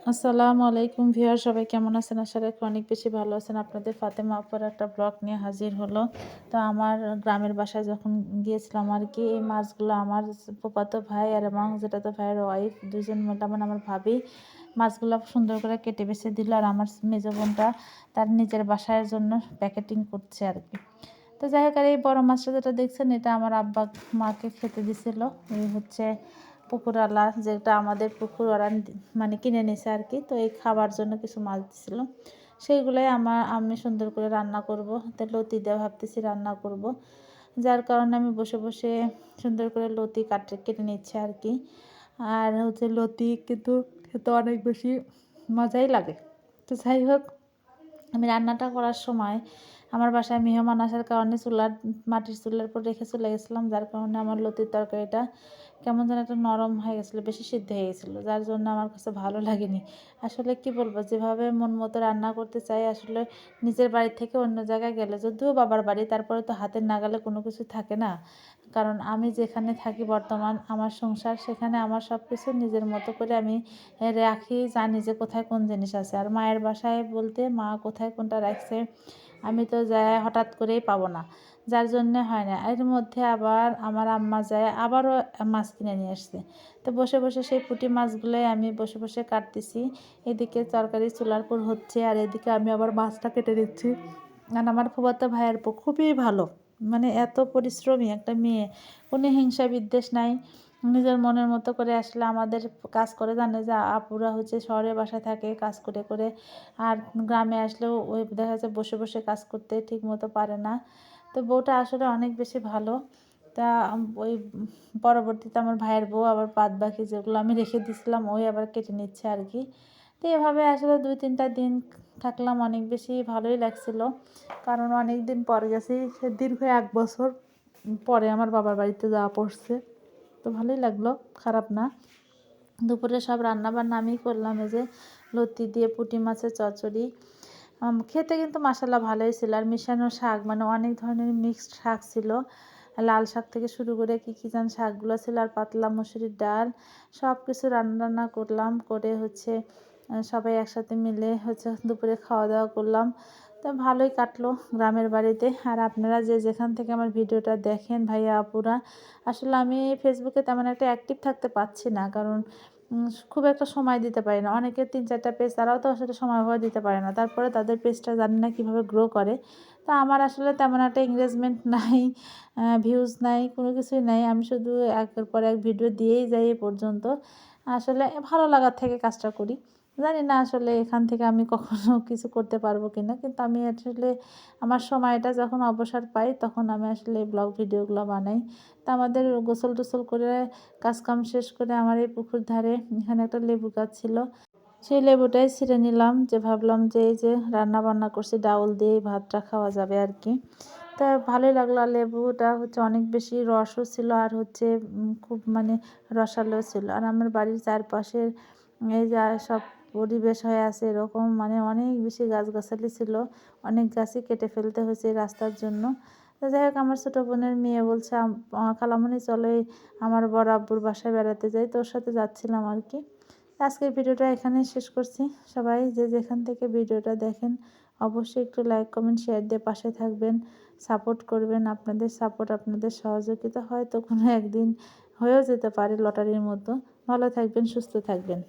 আসসালামু আলাইকুম ভিউয়ার, সবাই কেমন আছেন? আশা রাখি অনেক বেশি ভালো আছেন। আপনাদের ফাতেমা আপার একটা ব্লগ নিয়ে হাজির হলো। তো আমার গ্রামের বাসায় যখন গিয়েছিলাম আর কি, এই মাছগুলো আমার ফুফাতো ভাই আর এবং যেটাতো ভাইয়ের ওয়াইফ দুজন মিলে মানে আমার ভাবি মাছগুলো সুন্দর করে কেটে বেছে দিল। আর আমার মেজো বোনটা তার নিজের বাসার জন্য প্যাকেটিং করছে আর কি। তো যাই হোক, আর এই বড় মাছটা যেটা দেখছেন, এটা আমার আব্বা মাকে খেতে দিছিল। এই হচ্ছে পুকুরওয়ালা, যেটা আমাদের পুকুর ওরা মানে কিনে নিছে আর কি। তো এই খাবার জন্য কিছু মাছ দিছিল, সেইগুলোই আমি সুন্দর করে রান্না করব। তো লতি দিয়ে ভাবতেছি রান্না করব, যার কারণে আমি বসে বসে সুন্দর করে লতি কেটে নিচ্ছে আর কি। আর হচ্ছে লতি কিন্তু খেতে অনেক বেশি মজাই লাগে। তো যাই হোক, আমি রান্নাটা করার সময় আমার বাসায় মেহমান আসার কারণে মাটির চুলার উপর রেখে চলে গেছিলাম, যার কারণে আমার লতির তরকারিটা কেমন যেন একটা নরম হয়ে গেছিলো, বেশি সিদ্ধ হয়ে গেছিলো, যার জন্য আমার কাছে ভালো লাগেনি। আসলে কি বলবো, যেভাবে মন মতো রান্না করতে চাই, আসলে নিজের বাড়ি থেকে অন্য জায়গায় গেলে, যদিও বাবার বাড়ি, তারপরে তো হাতের নাগালে কোনো কিছু থাকে না। কারণ আমি যেখানে থাকি বর্তমান আমার সংসার, সেখানে আমার সব কিছু নিজের মতো করে আমি রাখি, জানি যে কোথায় কোন জিনিস আছে। আর মায়ের বাসায় বলতে মা কোথায় কোনটা রাখছে আমি তো যাই হঠাৎ করেই পাবো না, যার জন্যে হয় না। এর মধ্যে আবার আমার আম্মা যায় আবারও মাছ কিনে নিয়ে আসছে। তো বসে বসে সেই পুঁটি মাছগুলোই আমি বসে বসে কাটতেছি। এদিকে তরকারি চুলার পর হচ্ছে, আর এদিকে আমি আবার মাছটা কেটে দিচ্ছি। আর আমার ফুফাতো ভাইয়ের খুবই ভালো, মানে এত পরিশ্রমী একটা মেয়ে, কোনো হিংসা বিদ্বেষ নাই, নিজের মনের মতো করে আসলে আমাদের কাজ করে। জানে যে আপুরা হচ্ছে শহরে বাসায় থাকে কাজ করে করে, আর গ্রামে আসলেও ওই দেখা যাচ্ছে বসে বসে কাজ করতে ঠিক মতো পারে না। তো বউটা আসলে অনেক বেশি ভালো। তা ওই পরবর্তীতে আমার ভাইয়ের বউ আবার বাদ বাকি যেগুলো আমি রেখে দিয়েছিলাম ওই আবার কেটে নিচ্ছে আর কি। তো এভাবে আসলে 2-3টা দিন থাকলাম, অনেক বেশি ভালোই লাগছিলো। কারণ অনেক দিন পর গেছি, সে দীর্ঘ 1 বছর পরে আমার বাবার বাড়িতে যাওয়া পড়ছে। তো ভালোই লাগলো, খারাপ না। দুপুরে সব রান্না বান্না আমি করলাম। এই যে লতি দিয়ে পুঁটি মাছের চচ্চড়ি, খেতে কিন্তু মাশাল্লাহ ভালোই ছিল। আর মিশানো শাক, মানে অনেক ধরনের মিক্সড শাক ছিল, লাল শাক থেকে শুরু করে কী কী যেন শাকগুলো ছিল, আর পাতলা মসুরির ডাল, সব কিছু রান্না করলাম। করে হচ্ছে সবাই একসাথে মিলে হচ্ছে দুপুরে খাওয়া দাওয়া করলাম। তো ভালোই কাটলো গ্রামের বাড়িতে। আর আপনারা যে যেখান থেকে আমার ভিডিওটা দেখেন ভাইয়া আপুরা, আসলে আমি ফেসবুকে তেমন একটা অ্যাক্টিভ থাকতে পারছি না, কারণ খুব একটা সময় দিতে পারি না। অনেকে 3-4টা পেজ, তারাও তো আসলে সময়ভাবে দিতে পারে না, তারপরে তাদের পেজটা জানি না কীভাবে গ্রো করে। তা আমার আসলে তেমন একটা এঙ্গেজমেন্ট নাই, ভিউজ নাই, কোনো কিছুই নাই। আমি শুধু একের পর এক ভিডিও দিয়েই যাই এ পর্যন্ত। আসলে ভালো লাগার থেকে কাজটা করি। জানি না আসলে এখান থেকে আমি কখনো কিছু করতে পারবো কিনা, কিন্তু আমি আসলে আমার সময়টা যখন অবসর পাই তখন আমি আসলে ব্লগ ভিডিওগুলো বানাই। তা আমাদের গোসল টোসল করে কাজকাম শেষ করে আমার এই পুকুর ধারে এখানে একটা লেবু গাছ ছিল, সেই লেবুটাই ছিঁড়ে নিলাম। যে ভাবলাম যে এই যে রান্না বান্না করছি ডাউল দিয়ে ভাতটা খাওয়া যাবে আর কি। তা ভালোই লাগলো। আর লেবুটা হচ্ছে অনেক বেশি রসও ছিল, আর হচ্ছে খুব মানে রসালো ছিল। আর আমার বাড়ির চারপাশের এই যে সব পরিবেশ হয়ে আছে এরকম, মানে অনেক বেশি গাছগাছালি ছিল, অনেক গাছই কেটে ফেলতে হয়েছে এই রাস্তার জন্য। তো যাই হোক, আমার ছোটো বোনের মেয়ে বলছে খালামণি চলো আমার বড় আব্বুর বাসায় বেড়াতে যাই, তোর সাথে যাচ্ছিলাম আর কি। আজকের ভিডিওটা এখানেই শেষ করছি। সবাই যে যেখান থেকে ভিডিওটা দেখেন অবশ্যই একটু লাইক কমেন্ট শেয়ার দিয়ে পাশে থাকবেন, সাপোর্ট করবেন। আপনাদের সাপোর্ট, আপনাদের সহযোগিতা হয়তো কোনো একদিন হয়েও যেতে পারে লটারির মতো। ভালো থাকবেন, সুস্থ থাকবেন।